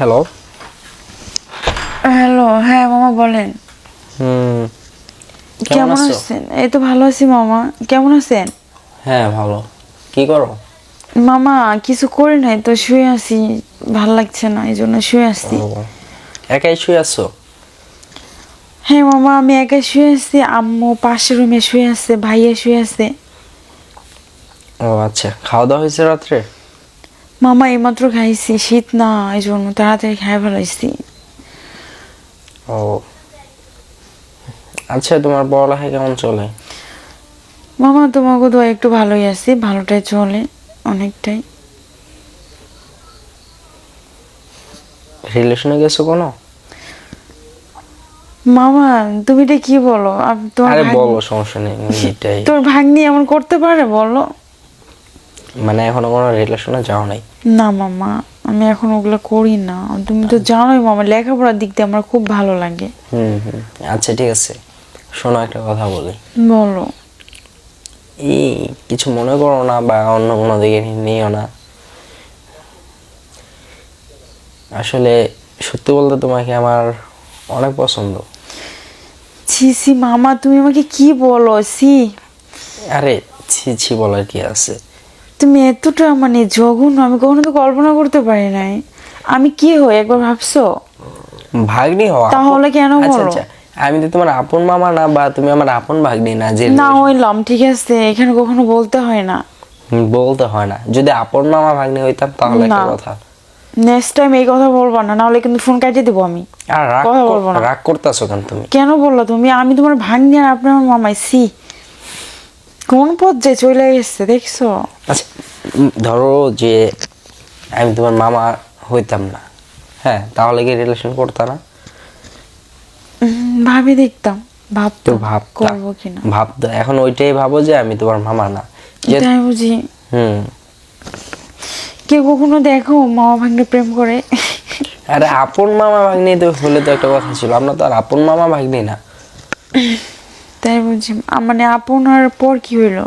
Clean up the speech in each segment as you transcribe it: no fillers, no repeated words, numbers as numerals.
Hello. Hello, হ্যাঁ মামা বলেন। কেমন আছো? আছেন? এই তো ভালো আছি মামা। কেমন আছেন? হ্যাঁ ভালো। কি করো? মামা কিছু করি নাই তো, শুয়ে আছি। ভাল লাগছে না, এই জন্য শুয়ে আছি। ও, একাই শুয়ে আছো? হ্যাঁ মামা, আমি একা শুয়ে আছি। আম্মু পাশের রুমে শুয়ে আছে, ভাইয়া শুয়ে আছে। ও আচ্ছা, খাওয়া দাওয়া হয়েছে রাত্রে? মামা এইমাত্র খাইছি, শীত না এই জন্য তাড়াতাড়ি খাই ফেলাইছি। ও আচ্ছা, তোমার পড়ালেখা কেমন চলে? মামা তোমাকে তো একটু ভালোই আছি, ভালোটাই চলে অনেকটাই। রিলেশনে গেছো কোনো? মামা তুমি এটা কি বলো? তোমার আরে ভাগ বলো, সমস্যা নেই, এটাই। তোর ভাগ্নি এমন করতে পারে বলো? মানে এখনো কোনো রিলেশনে যাও নাই? না মামা, আমি এখন ওগুলো করি না। তুমি তো জানোই মামা, লেখাপড়ার দিক দিয়ে আমার খুব ভালো লাগে। হুম। আচ্ছা ঠিক আছে, শোনো একটা কথা বলি। বলো। এই কিছু মনে করো না বা অন্য কোনো দিকে নিও না। আসলে সত্যি বলতে তোমাকে আমার অনেক পছন্দ। ছি ছি মামা, তুমি আমাকে কি বলো? ছি, আরে ছি ছি বলার কি আছে? তুমি এতটা মানে জঘন্য, আমি কখনো তো কল্পনা করতে পারি নাই। আমি কি হই একবার ভাবছো? ভাগ্নি হও তাহলে কেন আচ্ছা বলো? আচ্ছা, আমি তো তোমার আপন মামা না, বা তুমি আমার আপন ভাগ্নি না যে না হইলাম, ঠিক আছে, এখানে কখনো বলতে হয় না। বলতে হয় না। যদি আপন মামা ভাগ্নি হইতাম তাহলে না, একটা কথা। নেক্সট টাইম এই কথা বলবা না, নাহলে কিন্তু ফোন কাটিয়ে দেবো আমি। আর কথা বলবো না। রাগ করতেছো কেন তুমি? কেন বললো তুমি? আমি তোমার ভাগ্নি আর আপনি আমার মামাই। সি, কোন পর্যায়ে চলে গেছে দেখছো? আচ্ছা, ধরো যে আমি তোমার মামা হইতাম না, হ্যাঁ, তাহলে কি রিলেশন করতাম না? ভাবি দেখতাম, তো ভাবতাম ভাবতা, করবো কিনা। ভাবতো। এখন ওইটাই ভাবো যে আমি তোমার মামা না। যে তাই বুঝি? হুম। কেউ কখনো দেখো মামা ভাগ্নে প্রেম করে? আরে আপন মামা ভাগ্নি তো হলে তো একটা কথা ছিল, আমরা তো আর আপন মামা ভাগ্নি না। তাই বুঝি? মানে আপনার পর কি হইলো?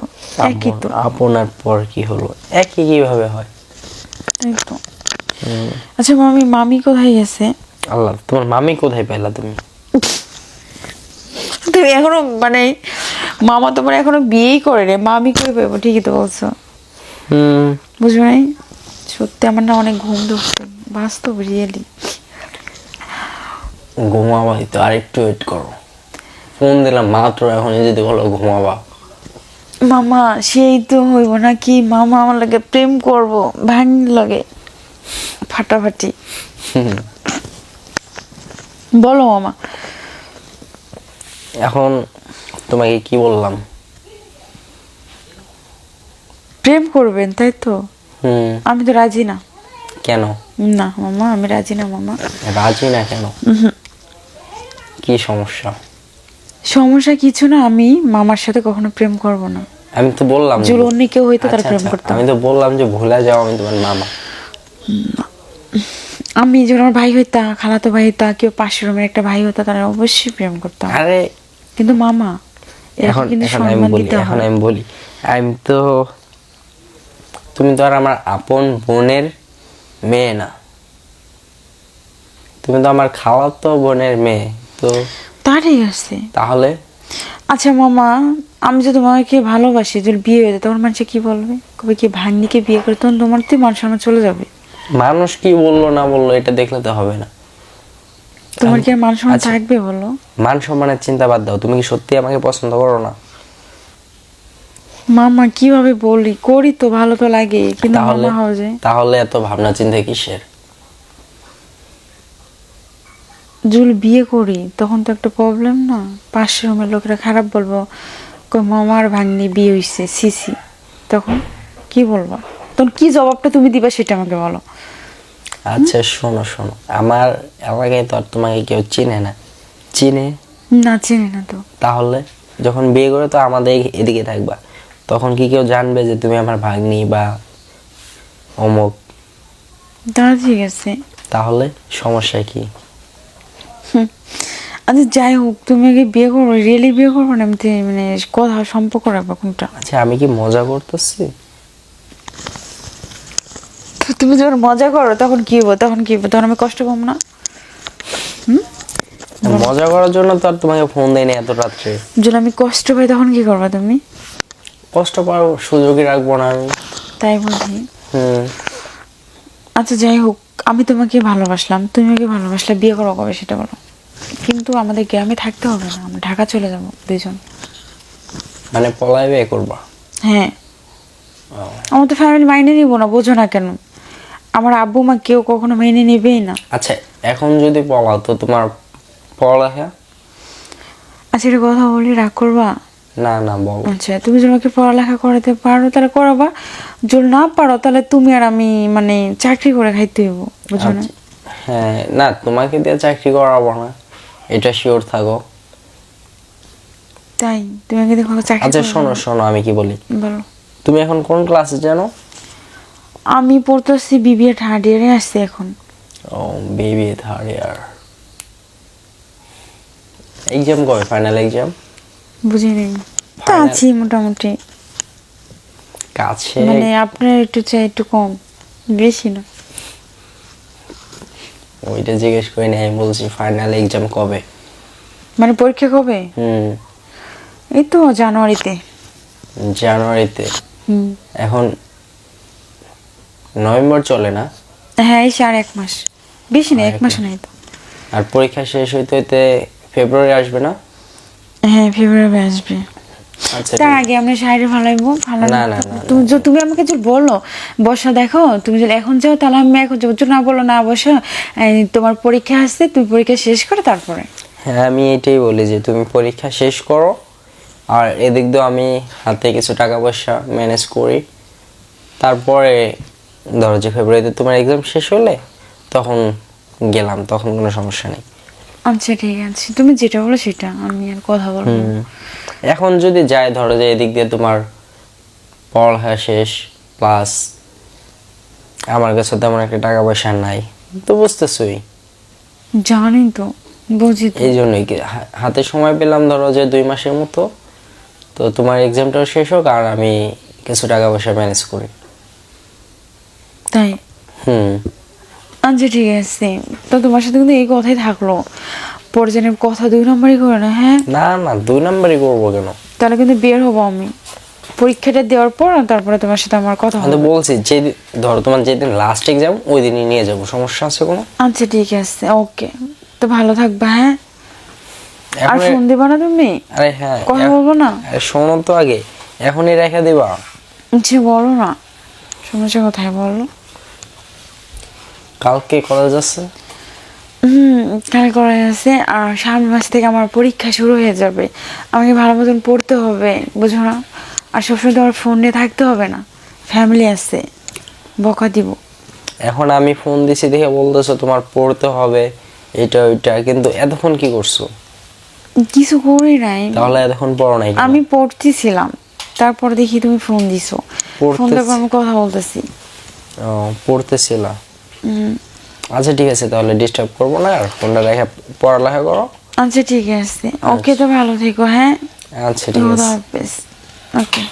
একই তো। আপনার পর কি হলো? একই কিভাবে হয়? তাই তো। আচ্ছা মামি, মামি কোথায় গেছে? আল্লাহ, তোমার মামি কোথায় পেলা তুমি? তুমি এখনো মানে, মামা তোমার এখনো বিয়েই করে রে, মামি কই পাবো? ঠিকই তো বলছো। হুম। বুঝো নাই? সত্যি আমার না অনেক ঘুম ধরছে, বাস্তব রিয়েলি। ঘুমাবাই তো, আর একটু ওয়েট করো। ফোন দিলাম মাত্র, এখন যদি বলো ঘুমাবা। মামা সেই তো হইব নাকি? মামা আমার লাগে প্রেম করব, ভাঙি লাগে ফাটাফাটি। বলো মামা। এখন তোমাকে কি বললাম? প্রেম করবেন তাই তো? হুম। আমি তো রাজি না। কেন না মামা, আমি রাজি না মামা। রাজি না কেন? কি সমস্যা? সমস্যা কিছু না, আমি মামার সাথে কখনো প্রেম করব না। আমি তো বললাম যদি অন্য কেউ হইতো তার আচ্ছা প্রেম আচ্ছা, করতাম। আমি তো বললাম যে ভুলে যাও, আমি তোমার মামা। আমি যখন আমার ভাই হইতা, খালাতো ভাই হইতা, কেউ পাশের রুমের একটা ভাই হইতা, তারা অবশ্যই প্রেম করতাম। আরে কিন্তু মামা, এরকম এখন কিন্তু এখন আমি সম্মান বলি, দিতে এখন হয়। আমি বলি, আমি তো, তুমি তো আর আমার আপন বোনের মেয়ে না, তুমি তো আমার খালাতো বোনের মেয়ে। তো তা ঠিক আছে। তাহলে আচ্ছা মামা, আমি যদি তোমাকে ভালোবাসি, যদি বিয়ে হয়ে যায়, তখন মানুষে কি বলবে? কবে কি ভাগ্নিকে বিয়ে করে, তখন তোমার তো মান সম্মান চলে যাবে। মানুষ কি বললো না বললো এটা দেখলে তো হবে না। তোমার কি আর মান সম্মান আচ্ছা, থাকবে বলো? মান সম্মানের চিন্তা বাদ দাও, তুমি কি সত্যি আমাকে পছন্দ করো না? মামা কিভাবে বলি, করি তো, ভালো তো লাগে, কিন্তু তাহলে মামা হওয়া যায়। তাহলে এত ভাবনা চিন্তা কিসের? যদি বিয়ে করি তখন তো একটা প্রবলেম না? পাশের রুমের লোকেরা খারাপ বলবো, কই মামার ভাগ্নি বিয়ে হইছে, সিসি। তখন কি বলবো? তখন কি জবাবটা তুমি দিবা সেটা আমাকে বলো। আচ্ছা শোনো শোনো, আমার এলাকায় তো আর তোমাকে কেউ চিনে না। চিনে? না, চিনি না তো। তাহলে যখন বিয়ে করে তো আমাদের এদিকে থাকবা, তখন কি কেউ জানবে যে তুমি আমার ভাগ্নি বা অমুক? তা ঠিক আছে। তাহলে সমস্যা কি? আচ্ছা যাই হোক, তুমি আগে বিয়ে করবো, রিয়েলি বিয়ে করবো না এমনি মানে কথা সম্পর্ক রাখবো কোনটা? আচ্ছা আমি কি মজা করতেছি? তো তুমি যখন মজা করো তখন কি হবো, তখন আমি কষ্ট পাবো না? মজা করার জন্য তো আর তোমাকে ফোন দেয়নি এত রাত্রে। যদি আমি কষ্ট পাই তখন কি করবা তুমি? কষ্ট পাওয়ার সুযোগই রাখবো না আমি। তাই বুঝি। হুম। আচ্ছা যাই হোক, আমি তোমাকে ভালোবাসলাম, তুমি আমাকে ভালোবাসলে, বিয়ে করো কবে সেটা বলো। কিন্তু আমাদের গ্রামে থাকতে হবে না, আমরা ঢাকা চলে যাবো দুইজন। মানে পলায় বিয়ে করবা? হ্যাঁ। আমার তো ফ্যামিলি মাইনে নিব না, বোঝো না কেন? আমার আব্বু মা কেউ কখনো মেনে নেবেই না। আচ্ছা এখন যদি পলাও তো তোমার পড়ালেখা? আচ্ছা এটা কথা বলি, রাগ করবা? না না বল। আচ্ছা তুমি যদি আমাকে পড়ালেখা করাতে পারো তাহলে করাবা, যদি না পারো তাহলে তুমি আর আমি মানে চাকরি করে খাইতে হইব, বুঝো না? হ্যাঁ না, তোমাকে দিয়ে চাকরি করাবো না, এটা শিওর থাকো। তাই তুমি আমাকে দেখো চাকরি আচ্ছা করবা? শোনো শোনো আমি কি বলি, বলো। তুমি এখন কোন ক্লাসে জানো? আমি পড়তেছি বিবিএ থার্ড ইয়ারে আসছি এখন। ও বিবিএ থার্ড ইয়ার। এক্সাম কবে, ফাইনাল এক্সাম? বুঝি নেই, তা Final- আছি মোটামুটি। কাছে? মানে আপনার একটু চাই একটু কম, বেশি না। ওইটা জিজ্ঞেস করি না, আমি বলছি ফাইনাল এক্সাম কবে? মানে পরীক্ষা কবে? এই তো জানুয়ারিতে। জানুয়ারিতে? হুম। এখন নভেম্বর চলে না? হ্যাঁ এই 1.5 মাস, বেশি না, 1 মাস নাই তো। আর পরীক্ষা শেষ হইতে হইতে ফেব্রুয়ারি আসবে না? হ্যাঁ ফেব্রুয়ারি আসবে। আচ্ছা তার আগে আমরা শাড়ি ভালাইবো, ভালো না, না, না, তুমি আমাকে যদি বলো বসা দেখো, তুমি যদি এখন যাও তাহলে আমি এখন যাবো, যদি না বলো না বসো, তোমার পরীক্ষা আসছে, তুমি পরীক্ষা শেষ করো তারপরে। হ্যাঁ আমি এটাই বলি যে তুমি পরীক্ষা শেষ করো, আর এদিক দিয়ে আমি হাতে কিছু টাকা পয়সা ম্যানেজ করি, তারপরে ধরো যে ফেব্রুয়ারিতে তোমার এক্সাম শেষ হলে তখন গেলাম, তখন কোনো সমস্যা নেই। আচ্ছা ঠিক আছে, তুমি যেটা বলো সেটা, আমি আর কথা বলবো না। এখন যদি যাই, ধরো যে এদিক দিয়ে তোমার পড়ালেখা শেষ, প্লাস আমার কাছে তেমন একটা টাকা পয়সা নাই, তো বুঝতেছই। জানি তো, বুঝি তো। এই জন্যই কি হাতে সময় পেলাম ধরো যে 2 মাসের মতো, তো তোমার এক্সামটাও শেষ হোক আর আমি কিছু টাকা পয়সা ম্যানেজ করি। তাই? হুম। আচ্ছা ঠিক আছে, তো তোমার সাথে কিন্তু এই কথাই থাকলো, পরে যেন কথা 2 নম্বরই করে না, হ্যাঁ? না না 2 নাম্বারই করবো কেন? তাহলে কিন্তু বের হবো আমি পরীক্ষাটা দেওয়ার পর, আর তারপরে তোমার সাথে আমার কথা আমি তো হবে। বলছি যে ধরো তোমার যেদিন লাস্ট এক্সাম ওই দিনই নিয়ে যাবো, সমস্যা আছে কোনো? আচ্ছা ঠিক আছে, ওকে। তো ভালো থাকবা, হ্যাঁ? আর এখন ফোন দিবা না তুমি? আরে হ্যাঁ, কথা বলবো না? আরে শোনো তো আগে, এখনই রেখে দিবা? আচ্ছা বলো না, সমস্যা কোথায় বলো? কালকে কলেজ আছে? কাল করা আছে, আর সামনের মাস থেকে আমার পরীক্ষা শুরু হয়ে যাবে, আমাকে ভালো মতন পড়তে হবে, বুঝো না? আর সবসময় তো আমার ফোন নিয়ে থাকতে হবে না, ফ্যামিলি আছে, বকা দিব। এখন আমি ফোন দিছি দেখে বলতেছো তোমার পড়তে হবে এটা ওইটা, কিন্তু এতক্ষণ কি করছো? কিছু করি নাই, তাহলে এতক্ষণ পড়ো নাই কেন? আমি পড়তেছিলাম, তারপর দেখি তুমি ফোন দিছো, ফোন পড়তেছি। দেওয়ার পর আমি কথা বলতেছি। ও পড়তেছিলা? আচ্ছা ঠিক আছে, তাহলে ডিস্টার্ব করবো না, আর ফোনটা রেখে পড়ালেখা করো। আচ্ছা ঠিক আছে, ওকে, তো ভালো থেকো, হ্যাঁ? আচ্ছা ঠিক আছে। খুদা হাফেজ। ওকে।